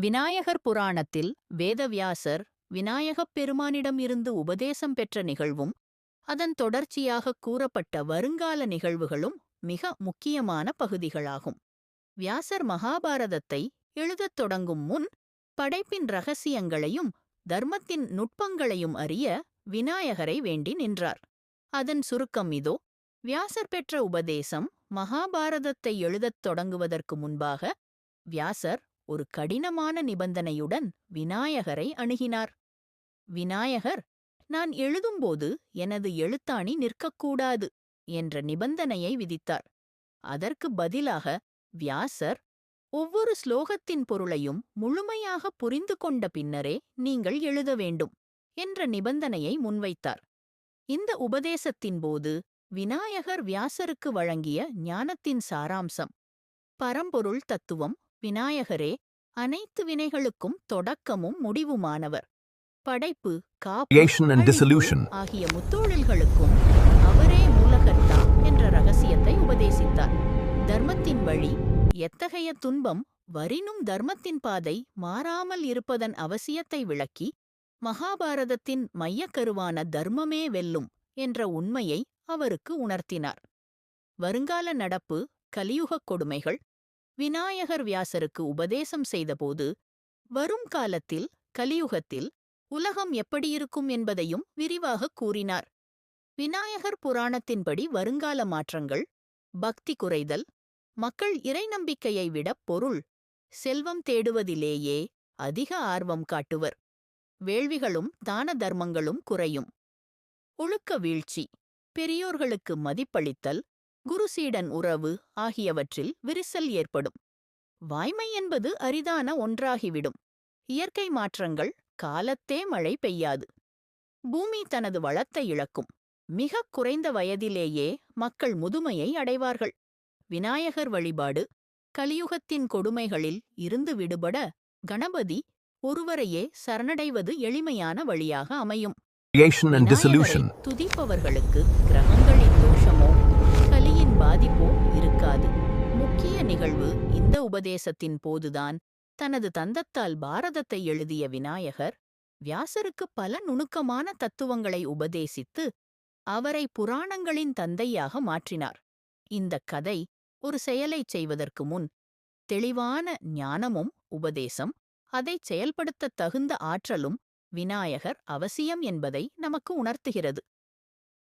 விநாயகர் புராணத்தில் வேதவியாசர் விநாயகப் பெருமானிடம் இருந்து உபதேசம் பெற்ற நிகழ்வும் அதன் தொடர்ச்சியாக கூறப்பட்ட வருங்கால நிகழ்வுகளும் மிக முக்கியமான பகுதிகளாகும். வியாசர் மகாபாரதத்தை எழுதத் தொடங்கும் முன் படைப்பின் ரகசியங்களையும் தர்மத்தின் நுட்பங்களையும் அறிய விநாயகரை வேண்டி நின்றார். அதன் சுருக்கம் இதோ. வியாசர் பெற்ற உபதேசம். மகாபாரதத்தை எழுதத் தொடங்குவதற்கு முன்பாக வியாசர் ஒரு கடினமான நிபந்தனையுடன் விநாயகரை அணுகினார். விநாயகர், நான் எழுதும்போது எனது எழுத்தாணி நிற்கக்கூடாது என்ற நிபந்தனையை விதித்தார். அதற்கு பதிலாக வியாசர், ஒவ்வொரு ஸ்லோகத்தின் பொருளையும் முழுமையாக புரிந்து கொண்ட பின்னரே நீங்கள் எழுத வேண்டும் என்ற நிபந்தனையை முன்வைத்தார். இந்த உபதேசத்தின் போது விநாயகர் வியாசருக்கு வழங்கிய ஞானத்தின் சாராம்சம். பரம்பொருள் தத்துவம். விநாயகரே அனைத்து வினைகளுக்கும் தொடக்கமும் முடிவுமானவர். படைப்பு, காப்பு, அழிப்பு ஆகிய முத்தொழில்களுக்கும் அவரே மூலகர்த்தா என்ற ரகசியத்தை உபதேசித்தார். தர்மத்தின் வழி. எத்தகைய துன்பம் வரினும் தர்மத்தின் பாதை மாறாமல் இருப்பதன் அவசியத்தை விளக்கி மகாபாரதத்தின் மையக்கருவான தர்மமே வெல்லும் என்ற உண்மையை அவருக்கு உணர்த்தினார். வருங்கால நடப்பு, கலியுகக் கொடுமைகள். விநாயகர் வியாசருக்கு உபதேசம் செய்தபோது வரும் காலத்தில், கலியுகத்தில் உலகம் எப்படியிருக்கும் என்பதையும் விரிவாகக் கூறினார். விநாயகர் புராணத்தின்படி வருங்கால மாற்றங்கள்: பக்தி குறைதல். மக்கள் இறை நம்பிக்கையை விட பொருள், செல்வம் தேடுவதிலேயே அதிக ஆர்வம் காட்டுவர். வேள்விகளும் தான தர்மங்களும் குறையும். ஒழுக்க வீழ்ச்சி. பெரியோர்களுக்கு மதிப்பளித்தல், குருசீடன் உறவு ஆகியவற்றில் விரிசல் ஏற்படும். வாய்மை என்பது அரிதான ஒன்றாகிவிடும். இயற்கை மாற்றங்கள். காலத்தே மழை பெய்யாது. பூமி தனது வளத்தை இழக்கும். மிகக் குறைந்த வயதிலேயே மக்கள் முதுமையை அடைவார்கள். விநாயகர் வழிபாடு. கலியுகத்தின் கொடுமைகளில் இருந்து விடுபட கணபதி ஒருவரையே சரணடைவது எளிமையான வழியாக அமையும். விநாயகரை துதிப்பவர்களுக்கு கிரகங்களின் தோஷமோ கலியின் பாதிப்போ இருக்காது. முக்கிய நிகழ்வு. இந்த உபதேசத்தின் போதுதான் தனது தந்தத்தால் பாரதத்தை எழுதிய விநாயகர் வியாசருக்கு பல நுணுக்கமான தத்துவங்களை உபதேசித்து அவரை புராணங்களின் தந்தையாக மாற்றினார். இந்தக் கதை ஒரு செயலைச் செய்வதற்கு முன் தெளிவான ஞானமும் உபதேசம், அதைச் செயல்படுத்தத் தகுந்த ஆற்றலும் விநாயகர் அவசியம் என்பதை நமக்கு உணர்த்துகிறது.